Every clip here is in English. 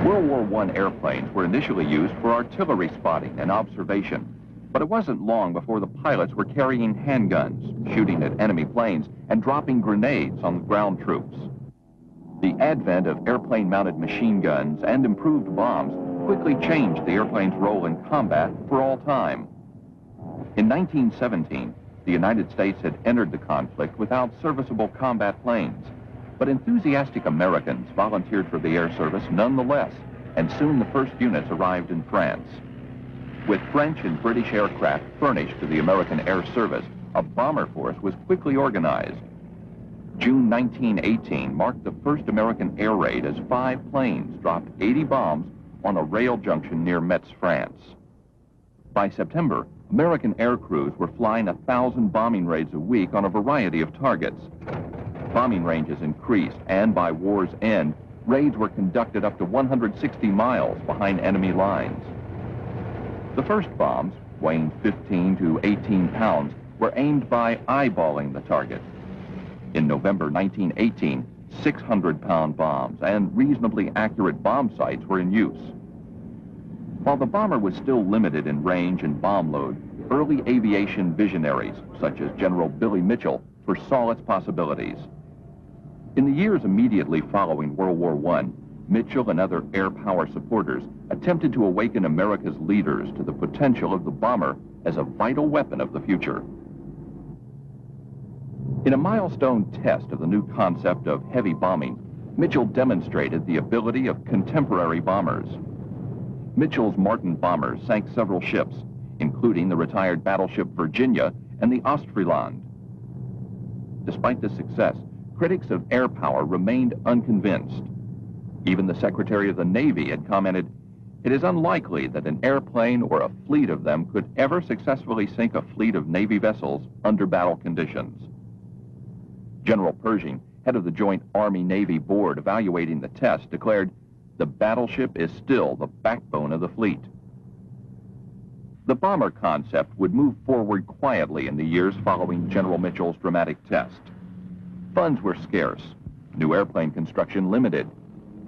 World War I airplanes were initially used for artillery spotting and observation, but it wasn't long before the pilots were carrying handguns, shooting at enemy planes, and dropping grenades on the ground troops. The advent of airplane-mounted machine guns and improved bombs quickly changed the airplane's role in combat for all time. In 1917, the United States had entered the conflict without serviceable combat planes, but enthusiastic Americans volunteered for the air service nonetheless, and soon the first units arrived in France. With French and British aircraft furnished to the American Air Service, a bomber force was quickly organized. June 1918 marked the first American air raid as 5 planes dropped 80 bombs on a rail junction near Metz, France. By September, American air crews were flying 1,000 bombing raids a week on a variety of targets. Bombing ranges increased, and by war's end, raids were conducted up to 160 miles behind enemy lines. The first bombs, weighing 15 to 18 pounds, were aimed by eyeballing the target. In November 1918, 600-pound bombs and reasonably accurate bomb sights were in use. While the bomber was still limited in range and bomb load, early aviation visionaries, such as General Billy Mitchell, foresaw its possibilities. In the years immediately following World War I, Mitchell and other air power supporters attempted to awaken America's leaders to the potential of the bomber as a vital weapon of the future. In a milestone test of the new concept of heavy bombing, Mitchell demonstrated the ability of contemporary bombers. Mitchell's Martin bombers sank several ships, including the retired battleship Virginia and the Ostfriesland. Despite this success, critics of air power remained unconvinced. Even the Secretary of the Navy had commented, "It is unlikely that an airplane or a fleet of them could ever successfully sink a fleet of Navy vessels under battle conditions." General Pershing, head of the Joint Army-Navy Board evaluating the test, declared, "The battleship is still the backbone of the fleet." The bomber concept would move forward quietly in the years following General Mitchell's dramatic test. Funds were scarce, new airplane construction limited.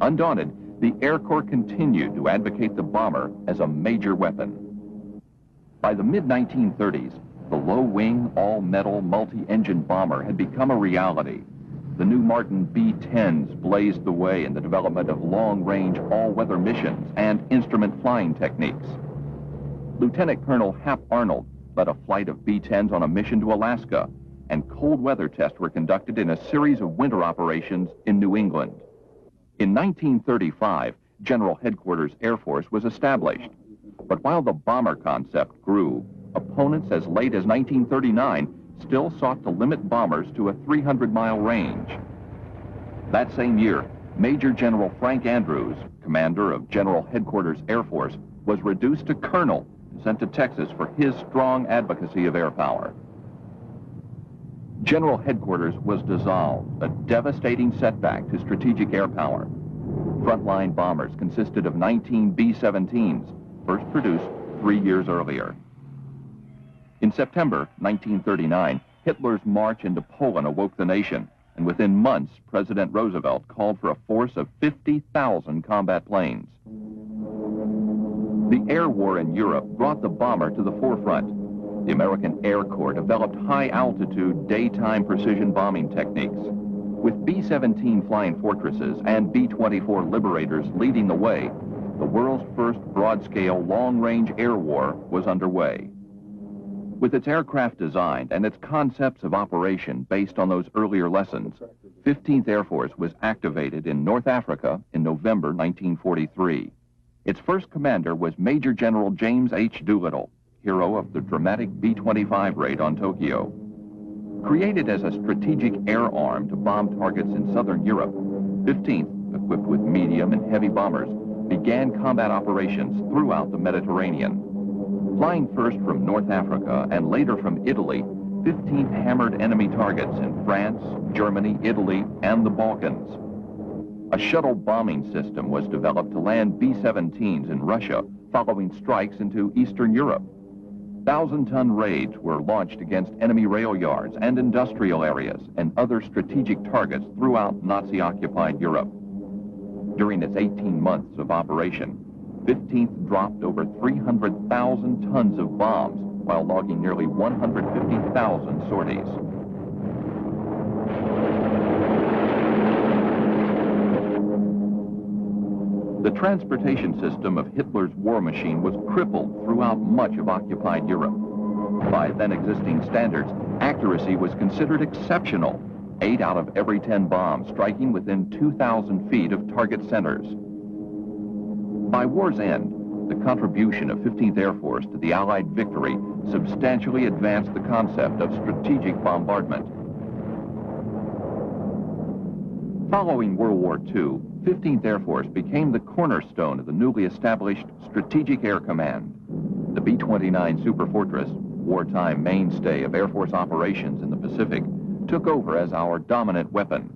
Undaunted, the Air Corps continued to advocate the bomber as a major weapon. By the mid-1930s, the low-wing, all-metal, multi-engine bomber had become a reality. The new Martin B-10s blazed the way in the development of long-range, all-weather missions and instrument flying techniques. Lieutenant Colonel Hap Arnold led a flight of B-10s on a mission to Alaska, and cold weather tests were conducted in a series of winter operations in New England. In 1935, General Headquarters Air Force was established. But while the bomber concept grew, opponents as late as 1939 still sought to limit bombers to a 300-mile range. That same year, Major General Frank Andrews, commander of General Headquarters Air Force, was reduced to colonel and sent to Texas for his strong advocacy of air power. General Headquarters was dissolved, a devastating setback to strategic air power. Frontline bombers consisted of 19 B-17s, first produced 3 years earlier. In September 1939, Hitler's march into Poland awoke the nation, and within months, President Roosevelt called for a force of 50,000 combat planes. The air war in Europe brought the bomber to the forefront. The American Air Corps developed high-altitude, daytime precision bombing techniques. With B-17 Flying Fortresses and B-24 Liberators leading the way, the world's first broad-scale, long-range air war was underway. With its aircraft designed and its concepts of operation based on those earlier lessons, 15th Air Force was activated in North Africa in November 1943. Its first commander was Major General James H. Doolittle, hero of the dramatic B-25 raid on Tokyo. Created as a strategic air arm to bomb targets in southern Europe, 15th, equipped with medium and heavy bombers, began combat operations throughout the Mediterranean. Flying first from North Africa and later from Italy, 15th hammered enemy targets in France, Germany, Italy, and the Balkans. A shuttle bombing system was developed to land B-17s in Russia, following strikes into Eastern Europe. 1,000-ton raids were launched against enemy rail yards and industrial areas and other strategic targets throughout Nazi-occupied Europe. During its 18 months of operation, 15th dropped over 300,000 tons of bombs while logging nearly 150,000 sorties. The transportation system of Hitler's war machine was crippled throughout much of occupied Europe. By then existing standards, accuracy was considered exceptional. 8 out of every 10 bombs striking within 2,000 feet of target centers. By war's end, the contribution of 15th Air Force to the Allied victory substantially advanced the concept of strategic bombardment. Following World War II, 15th Air Force became the cornerstone of the newly established Strategic Air Command. The B-29 Superfortress, wartime mainstay of Air Force operations in the Pacific, took over as our dominant weapon.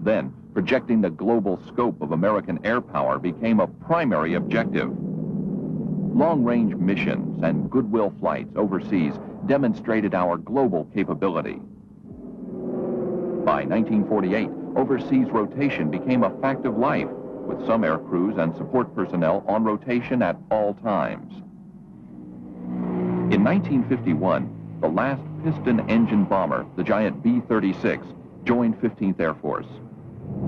Then, projecting the global scope of American air power became a primary objective. Long-range missions and goodwill flights overseas demonstrated our global capability. By 1948, overseas rotation became a fact of life, with some air crews and support personnel on rotation at all times. In 1951, the last piston-engine bomber, the giant B-36, joined 15th Air Force.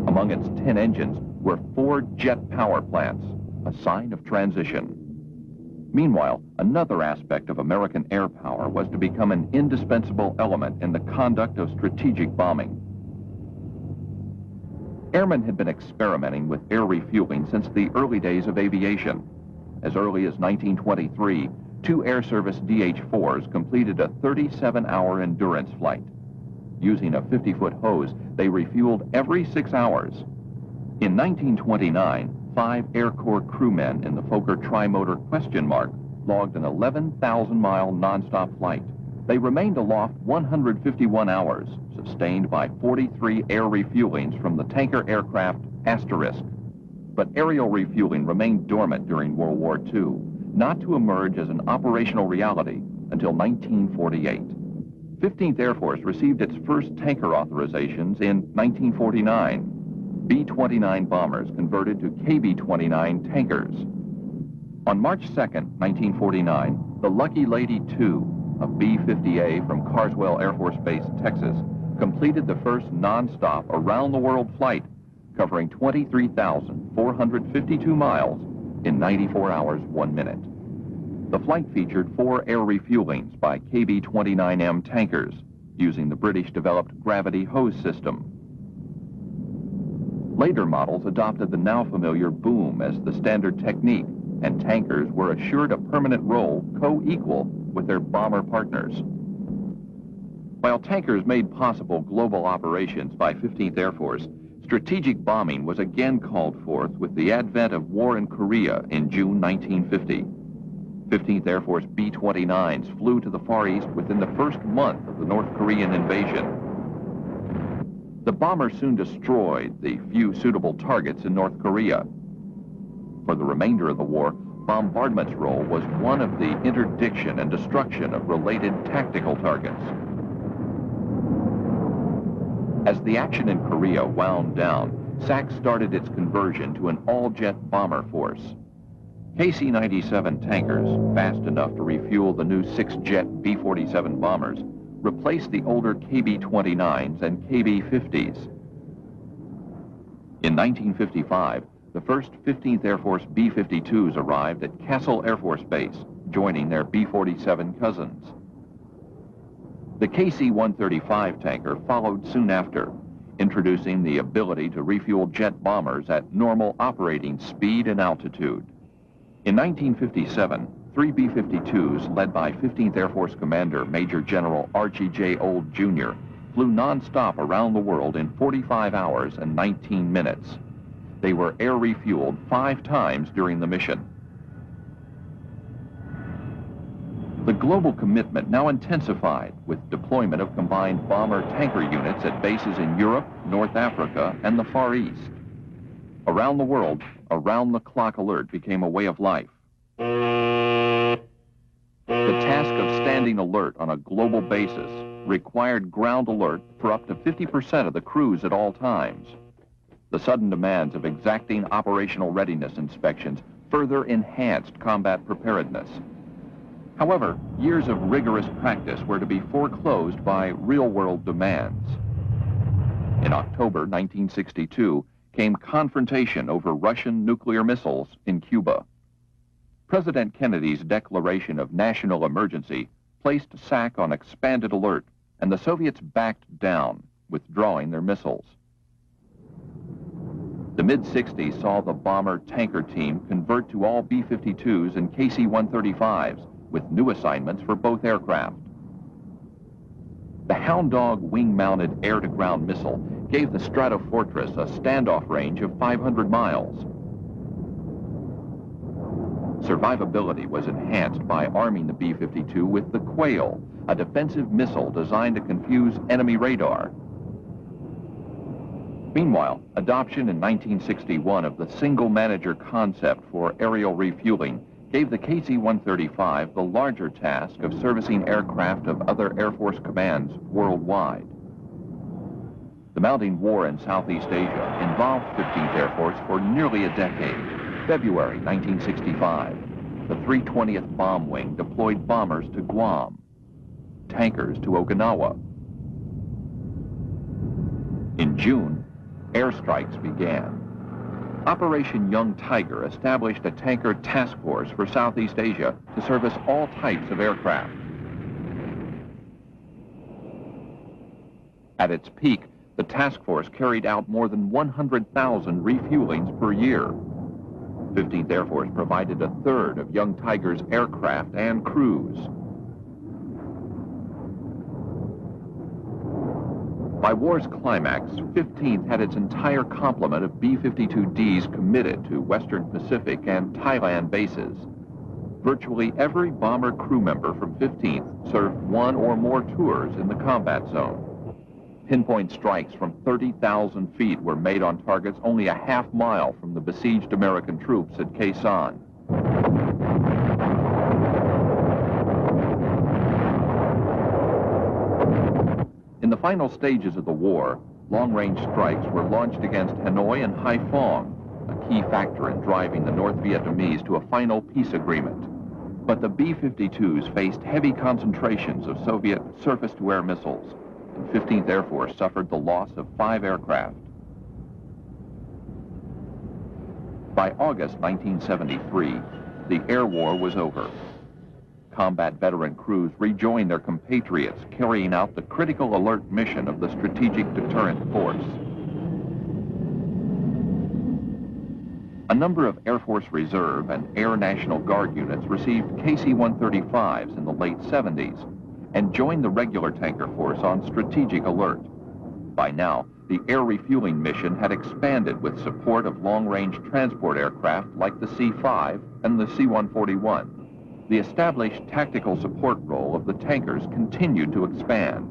Among its 10 engines were 4 jet power plants, a sign of transition. Meanwhile, another aspect of American air power was to become an indispensable element in the conduct of strategic bombing. Airmen had been experimenting with air refueling since the early days of aviation. As early as 1923, 2 Air Service DH-4s completed a 37-hour endurance flight. Using a 50-foot hose, they refueled every 6 hours. In 1929, 5 Air Corps crewmen in the Fokker Trimotor Question Mark logged an 11,000-mile nonstop flight. They remained aloft 151 hours, sustained by 43 air refuelings from the tanker aircraft Asterisk. But aerial refueling remained dormant during World War II, not to emerge as an operational reality until 1948. 15th Air Force received its first tanker authorizations in 1949. B-29 bombers converted to KB-29 tankers. On March 2nd, 1949, the Lucky Lady II, a B-50A from Carswell Air Force Base, Texas, completed the first non-stop around-the-world flight, covering 23,452 miles in 94 hours, 1 minute. The flight featured 4 air refuelings by KB-29M tankers, using the British-developed gravity hose system. Later models adopted the now familiar boom as the standard technique, and tankers were assured a permanent role co-equal with their bomber partners. While tankers made possible global operations by 15th Air Force, strategic bombing was again called forth with the advent of war in Korea in June 1950. 15th Air Force B-29s flew to the Far East within the first month of the North Korean invasion. The bombers soon destroyed the few suitable targets in North Korea. For the remainder of the war, bombardment's role was one of the interdiction and destruction of related tactical targets. As the action in Korea wound down, SAC started its conversion to an all-jet bomber force. KC-97 tankers, fast enough to refuel the new 6-jet B-47 bombers, replaced the older KB-29s and KB-50s. In 1955, the first 15th Air Force B-52s arrived at Castle Air Force Base, joining their B-47 cousins. The KC-135 tanker followed soon after, introducing the ability to refuel jet bombers at normal operating speed and altitude. In 1957, 3 B-52s, led by 15th Air Force Commander Major General Archie J. Old, Jr., flew non-stop around the world in 45 hours and 19 minutes. They were air refueled 5 times during the mission. The global commitment now intensified with deployment of combined bomber-tanker units at bases in Europe, North Africa, and the Far East. Around the world, around-the-clock alert became a way of life. The task of standing alert on a global basis required ground alert for up to 50% of the crews at all times. The sudden demands of exacting operational readiness inspections further enhanced combat preparedness. However, years of rigorous practice were to be foreclosed by real-world demands. In October 1962 came confrontation over Russian nuclear missiles in Cuba. President Kennedy's declaration of national emergency placed SAC on expanded alert, and the Soviets backed down, withdrawing their missiles. The mid-60s saw the bomber tanker team convert to all B-52s and KC-135s, with new assignments for both aircraft. The Hound Dog wing-mounted air-to-ground missile gave the Stratofortress a standoff range of 500 miles. Survivability was enhanced by arming the B-52 with the Quail, a defensive missile designed to confuse enemy radar. Meanwhile, adoption in 1961 of the single-manager concept for aerial refueling gave the KC-135 the larger task of servicing aircraft of other Air Force commands worldwide. The mounting war in Southeast Asia involved 15th Air Force for nearly a decade. February 1965, the 320th Bomb Wing deployed bombers to Guam, tankers to Okinawa. In June, airstrikes began. Operation Young Tiger established a tanker task force for Southeast Asia to service all types of aircraft. At its peak, the task force carried out more than 100,000 refuelings per year. 15th Air Force provided a third of Young Tiger's aircraft and crews. By war's climax, 15th had its entire complement of B-52Ds committed to Western Pacific and Thailand bases. Virtually every bomber crew member from 15th served one or more tours in the combat zone. Pinpoint strikes from 30,000 feet were made on targets only a half-mile from the besieged American troops at Khe Sanh. In the final stages of the war, long-range strikes were launched against Hanoi and Haiphong, a key factor in driving the North Vietnamese to a final peace agreement. But the B-52s faced heavy concentrations of Soviet surface-to-air missiles, and 15th Air Force suffered the loss of 5 aircraft. By August 1973, the air war was over. Combat veteran crews rejoined their compatriots carrying out the critical alert mission of the Strategic Deterrent Force. A number of Air Force Reserve and Air National Guard units received KC-135s in the late 70s and joined the regular tanker force on strategic alert. By now, the air refueling mission had expanded with support of long-range transport aircraft like the C-5 and the C-141. The established tactical support role of the tankers continued to expand.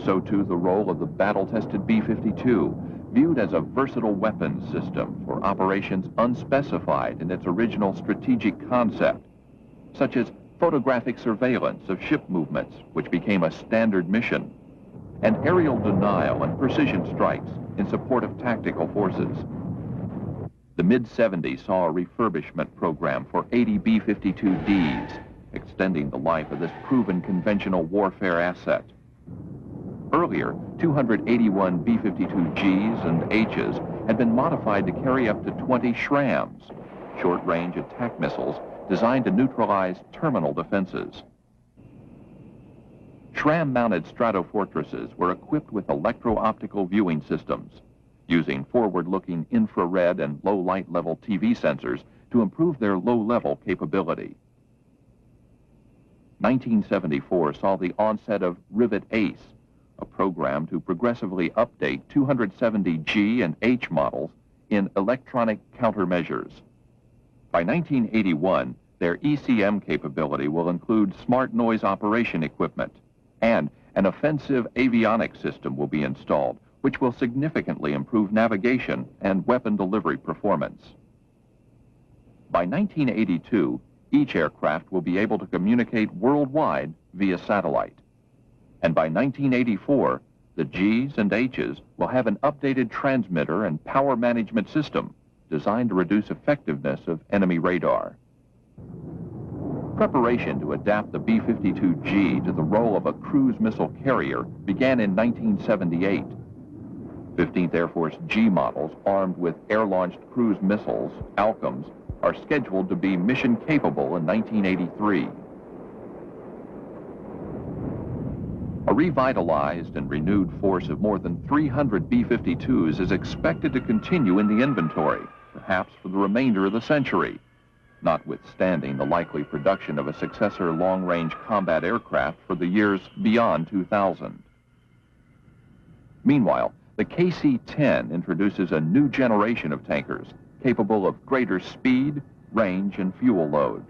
So too the role of the battle-tested B-52, viewed as a versatile weapons system for operations unspecified in its original strategic concept, such as photographic surveillance of ship movements, which became a standard mission, and aerial denial and precision strikes in support of tactical forces. The mid-70s saw a refurbishment program for 80 B-52Ds, extending the life of this proven conventional warfare asset. Earlier, 281 B-52Gs and Hs had been modified to carry up to 20 SRAMs, short-range attack missiles designed to neutralize terminal defenses. SRAM-mounted Stratofortresses were equipped with electro-optical viewing systems, using forward-looking infrared and low-light level TV sensors to improve their low-level capability. 1974 saw the onset of Rivet Ace, a program to progressively update 270G and H models in electronic countermeasures. By 1981, their ECM capability will include smart noise operation equipment, and an offensive avionics system will be installed, which will significantly improve navigation and weapon delivery performance. By 1982, each aircraft will be able to communicate worldwide via satellite. And by 1984, The G's and H's will have an updated transmitter and power management system designed to reduce effectiveness of enemy radar. Preparation to adapt the B-52G to the role of a cruise missile carrier began in 1978. 15th Air Force G models armed with air-launched cruise missiles, ALCMs, are scheduled to be mission-capable in 1983. A revitalized and renewed force of more than 300 B-52s is expected to continue in the inventory, perhaps for the remainder of the century, notwithstanding the likely production of a successor long-range combat aircraft for the years beyond 2000. Meanwhile, the KC-10 introduces a new generation of tankers capable of greater speed, range, and fuel load.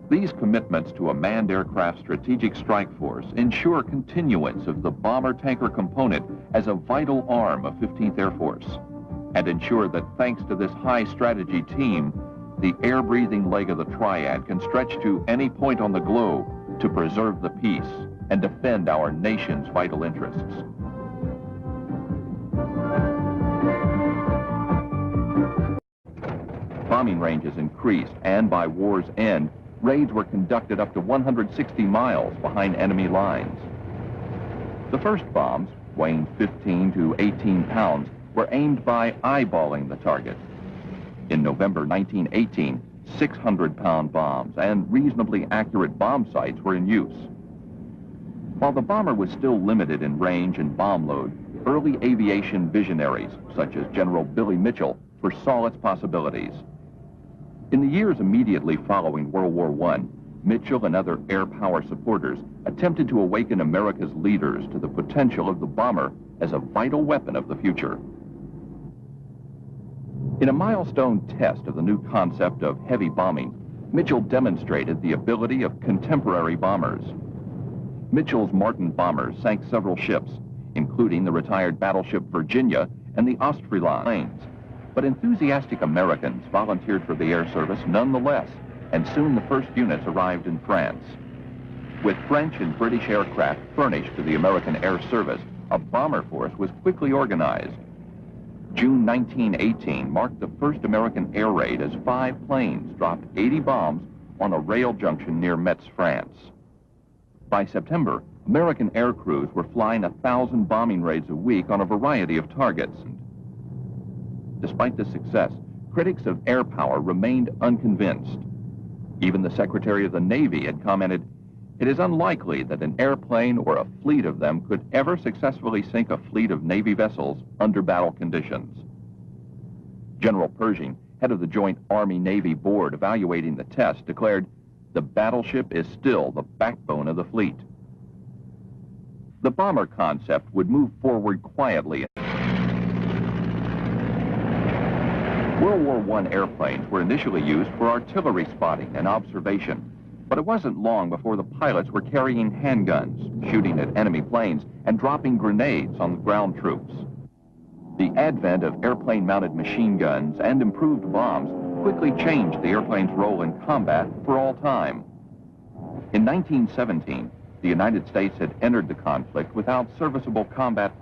These commitments to a manned aircraft strategic strike force ensure continuance of the bomber-tanker component as a vital arm of 15th Air Force, and ensure that thanks to this high-strategy team, the air-breathing leg of the triad can stretch to any point on the globe to preserve the peace and defend our nation's vital interests. Bombing ranges increased, and by war's end, raids were conducted up to 160 miles behind enemy lines. The first bombs, weighing 15 to 18 pounds, were aimed by eyeballing the target. In November 1918, 600-pound bombs and reasonably accurate bomb sights were in use. While the bomber was still limited in range and bomb load, early aviation visionaries, such as General Billy Mitchell, foresaw its possibilities. In the years immediately following World War I, Mitchell and other air power supporters attempted to awaken America's leaders to the potential of the bomber as a vital weapon of the future. In a milestone test of the new concept of heavy bombing, Mitchell demonstrated the ability of contemporary bombers. Mitchell's Martin bombers sank several ships, including the retired battleship Virginia and the Ostfriesland planes. But enthusiastic Americans volunteered for the air service nonetheless, and soon the first units arrived in France. With French and British aircraft furnished to the American Air Service, a bomber force was quickly organized. June 1918 marked the first American air raid as 5 planes dropped 80 bombs on a rail junction near Metz, France. By September, American air crews were flying 1,000 bombing raids a week on a variety of targets. Despite this success, critics of air power remained unconvinced. Even the Secretary of the Navy had commented, "It is unlikely that an airplane or a fleet of them could ever successfully sink a fleet of Navy vessels under battle conditions." General Pershing, head of the Joint Army-Navy Board evaluating the test, declared, "The battleship is still the backbone of the fleet." The bomber concept would move forward quietly. World War I airplanes were initially used for artillery spotting and observation, but it wasn't long before the pilots were carrying handguns, shooting at enemy planes, and dropping grenades on the ground troops. The advent of airplane-mounted machine guns and improved bombs quickly changed the airplane's role in combat for all time. In 1917, the United States had entered the conflict without serviceable combat planes.